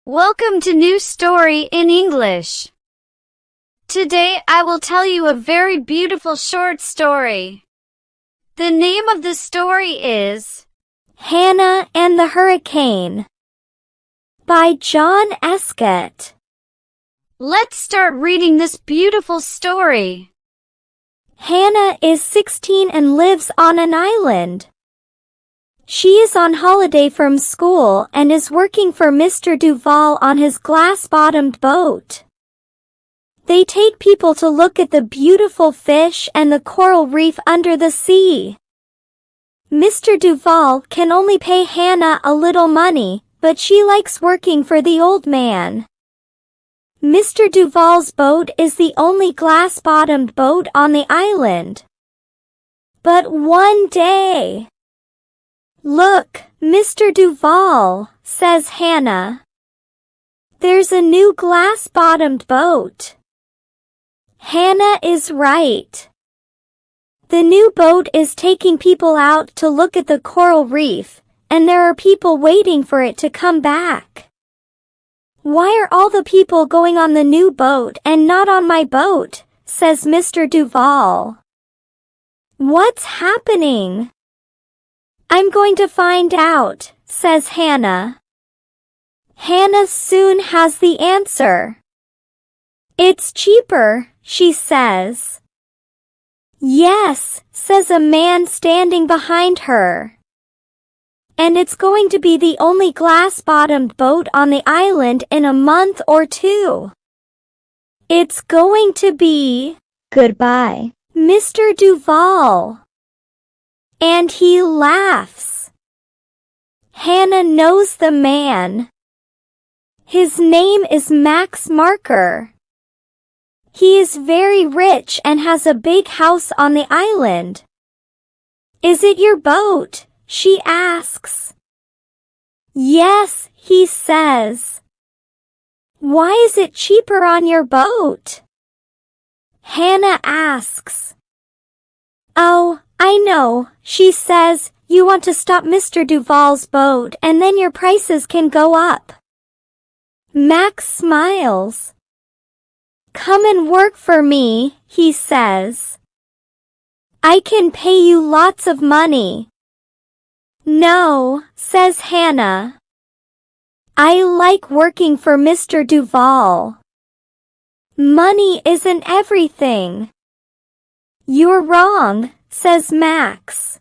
Welcome to New Story in English. Today I will tell you a very beautiful short story. The name of the story is Hannah and the Hurricane by John Escott. Let's start reading this beautiful story. Hannah is 16 and lives on an island. She is on holiday from school and is working for Mr. Duval on his glass-bottomed boat. They take people to look at the beautiful fish and the coral reef under the sea. Mr. Duval can only pay Hannah a little money, but she likes working for the old man. Mr. Duval's boat is the only glass-bottomed boat on the island. But one day... "Look, Mr. Duval," says Hannah. "There's a new glass-bottomed boat." Hannah is right. The new boat is taking people out to look at the coral reef, and there are people waiting for it to come back. "Why are all the people going on the new boat and not on my boat?" says Mr. Duval. "What's happening?" "I'm going to find out," says Hannah. Hannah soon has the answer. "It's cheaper," she says. "Yes," says a man standing behind her. "And it's going to be the only glass-bottomed boat on the island in a month or two. It's going to be goodbye, Mr. Duval." And he laughs. Hannah knows the man. His name is Max Marker. He is very rich and has a big house on the island. "Is it your boat?" she asks. "Yes," he says. "Why is it cheaper on your boat?" Hannah asks. "Oh, I know," she says. "You want to stop Mr. Duval's boat and then your prices can go up." Max smiles. "Come and work for me," he says. "I can pay you lots of money." "No," says Hannah. "I like working for Mr. Duval. Money isn't everything." "You're wrong," says Max.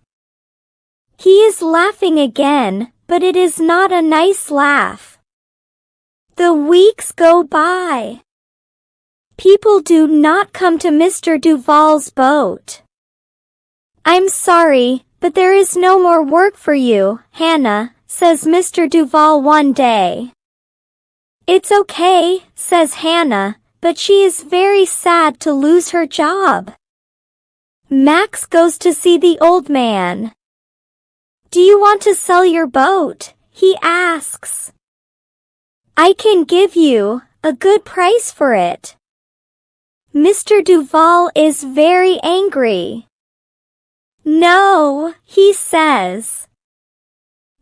He is laughing again, but it is not a nice laugh. The weeks go by. People do not come to Mr. Duval's boat. "I'm sorry, but there is no more work for you, Hannah," says Mr. Duval one day. "It's okay," says Hannah, but she is very sad to lose her job. Max goes to see the old man. "Do you want to sell your boat?" he asks. "I can give you a good price for it." Mr. Duval is very angry. "No," he says.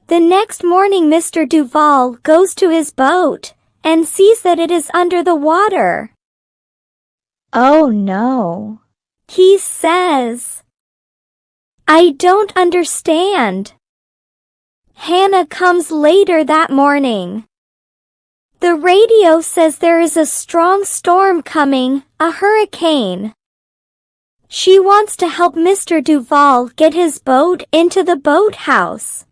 The next morning Mr. Duval goes to his boat and sees that it is under the water. "Oh no," he says. "I don't understand." Hannah comes later that morning. The radio says there is a strong storm coming, a hurricane. She wants to help Mr. Duval get his boat into the boathouse.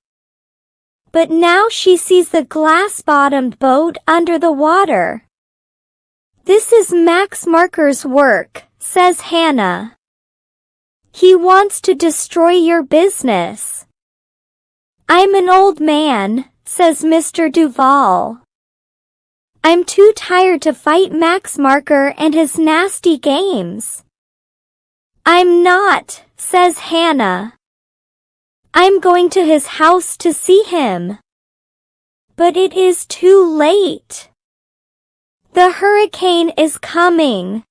But now she sees the glass-bottomed boat under the water. "This is Max Marker's work," says Hannah. "He wants to destroy your business." "I'm an old man," says Mr. Duval. "I'm too tired to fight Max Marker and his nasty games." "I'm not," says Hannah. "I'm going to his house to see him." But it is too late. The hurricane is coming.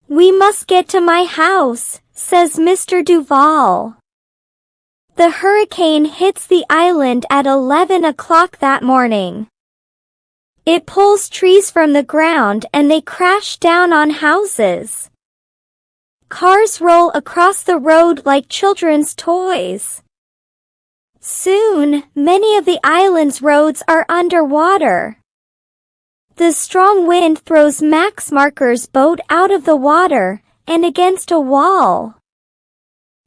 "We must get to my house," says Mr. Duval. The hurricane hits the island at 11 o'clock that morning. It pulls trees from the ground and they crash down on houses. Cars roll across the road like children's toys. Soon, many of the island's roads are underwater. The strong wind throws Max Marker's boat out of the water and against a wall.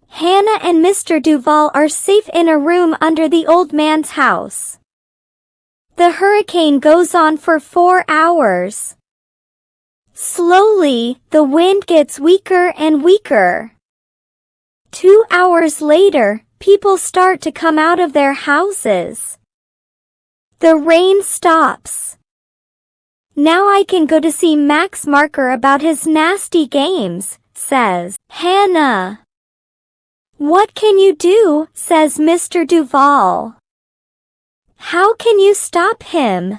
Hannah and Mr. Duval are safe in a room under the old man's house. The hurricane goes on for 4 hours. Slowly, the wind gets weaker and weaker. 2 hours later, people start to come out of their houses. The rain stops. Now I can go to see Max Marker about his nasty games, says Hannah. What can you do, says Mr. Duval. How can you stop him?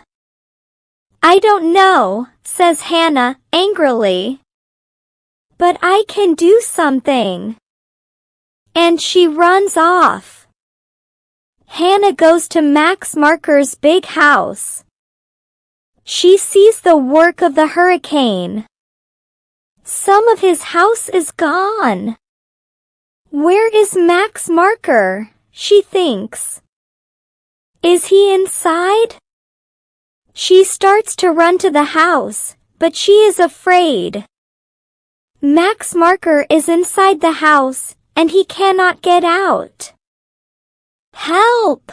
I don't know, says Hannah angrily. But I can do something. And she runs off. Hannah goes to Max Marker's big house. She sees the work of the hurricane. Some of his house is gone. Where is Max Marker? She thinks. Is he inside? She starts to run to the house, but she is afraid. Max Marker is inside the house, and he cannot get out. Help!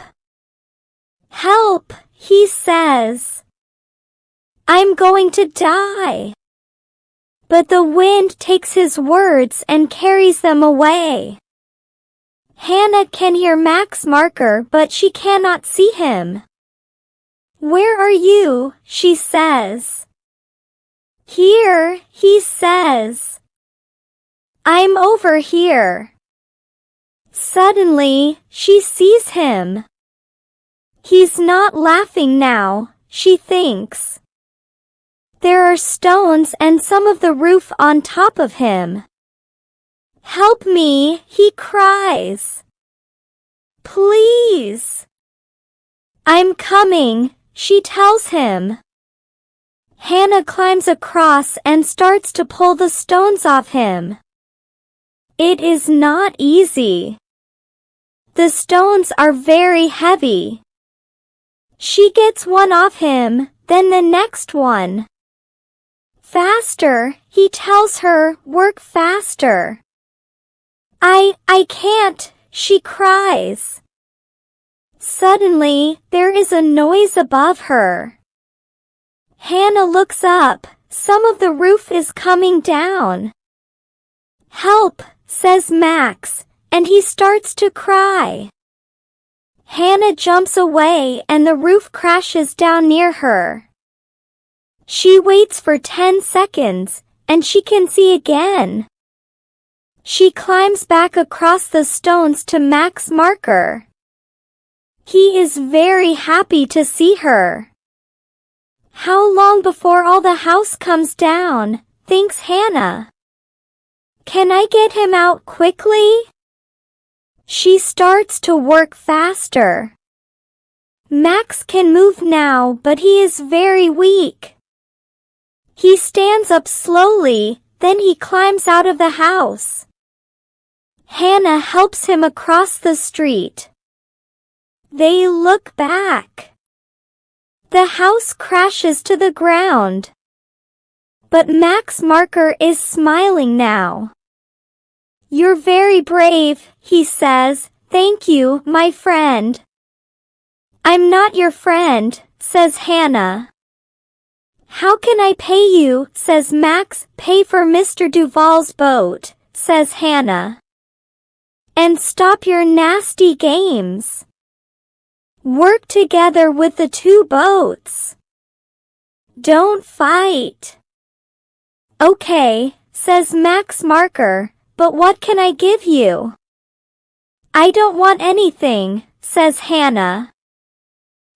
Help, he says. I'm going to die. But the wind takes his words and carries them away. Hannah can hear Max Marker, but she cannot see him. Where are you? She says. Here, he says. I'm over here. Suddenly, she sees him. He's not laughing now, she thinks. There are stones and some of the roof on top of him. Help me, he cries. Please. I'm coming, she tells him. Hannah climbs across and starts to pull the stones off him. It is not easy. The stones are very heavy. She gets one off him, then the next one. Faster, he tells her, work faster. I can't, she cries. Suddenly, there is a noise above her. Hannah looks up, some of the roof is coming down. Help, says Max, and he starts to cry. Hannah jumps away and the roof crashes down near her. She waits for 10 seconds, and she can see again. She climbs back across the stones to Max Marker. He is very happy to see her. How long before all the house comes down, thinks Hannah. Can I get him out quickly? She starts to work faster. Max can move now, but he is very weak. He stands up slowly, then he climbs out of the house. Hannah helps him across the street. They look back. The house crashes to the ground. But Max Marker is smiling now. You're very brave, he says. Thank you, my friend. I'm not your friend, says Hannah. How can I pay you, says Max. Pay for Mr. Duval's boat, says Hannah. And stop your nasty games. Work together with the 2 boats. Don't fight. Okay, says Max Marker, but what can I give you? I don't want anything, says Hannah.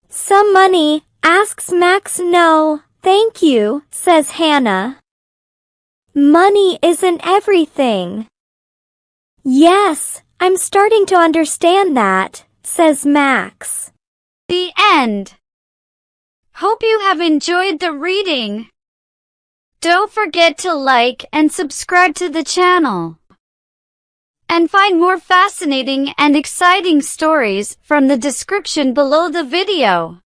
Some money, asks Max. No, thank you, says Hannah. Money isn't everything. Yes, I'm starting to understand that, says Max. The end. Hope you have enjoyed the reading. Don't forget to like and subscribe to the channel. And find more fascinating and exciting stories from the description below the video.